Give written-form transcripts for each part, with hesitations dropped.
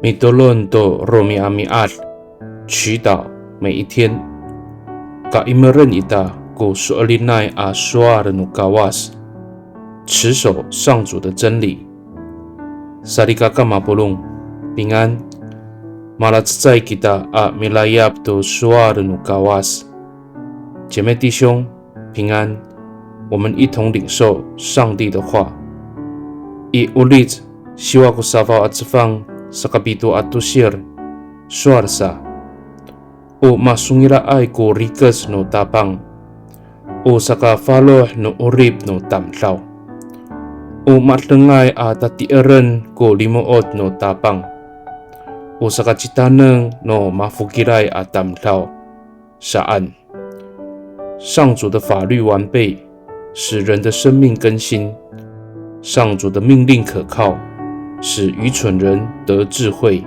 米多伦多罗米阿米阿，祈祷每一天。Kaimeran ita ko sualinay a suar no kawas， 持守上主的真理。Sarikaka mapulong， 平安。Malatsay kita a milayap to suar no kawas， 姐妹弟兄，平安。我们一同领受上帝的话。Iulit siwa ko safaw at safang sa kapito at tusir suar sa。O masungira ay ko rikas no tapang, o saka faloh no urip no tamlaw. O matlengay at tatiaran ko limuot no tapang, o saka citaneng no mafukiray at tamlaw. Saan？ 上主的法律完备，使人的生命更新；上主的命令可靠，使愚蠢人得智慧。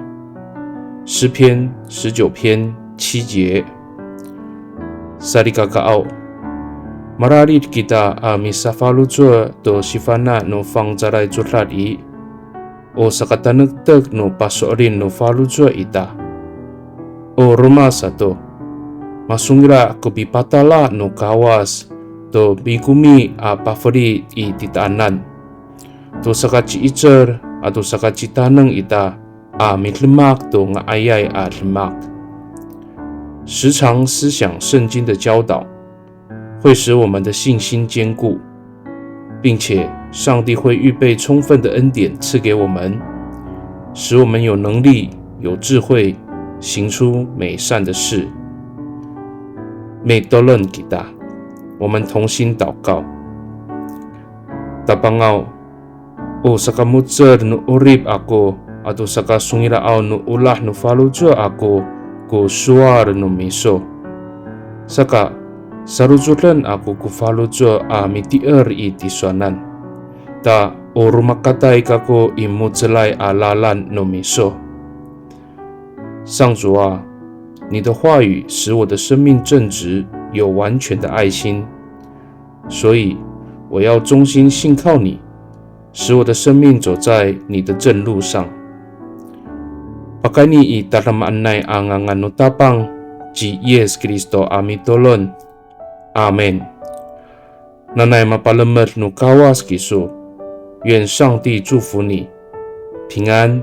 诗篇19篇7节。Sarikakaaw, mararit kita misafalutsua to sifana no fangzaray jutlat o sa katanagtag no pasorin no falutsua ita. O rumasa to, masungira ko bipatala no kawas to bigumi pafari titaanan. To sa kachiicher ato sa kachitanang ita mitlemak to nga ayay lemak。时常思想圣经的教导，会使我们的信心坚固，并且上帝会预备充分的恩典赐给我们，使我们有能力、有智慧，行出美善的事。Magdalene kita， 我们同心祷告。Tapangaw, o sakamutser no urip ako, ato sakasungiraaw no ulah no faludyo ako,ko suar no miso. Saka sarujutlan ako ko falujo mitier itiswanan. Ta o rumakatay kako imutselay lalan no miso. 上主啊，你的话语使我的生命正直，有完全的爱心，所以我要忠心信靠你，使我的生命走在你的正路上。Pakani itaramaan nay ang tapang ji Yes Kristo amitolon. Amen. Nanay mapalamat no kawas kiso. 愿上帝祝福你，平安。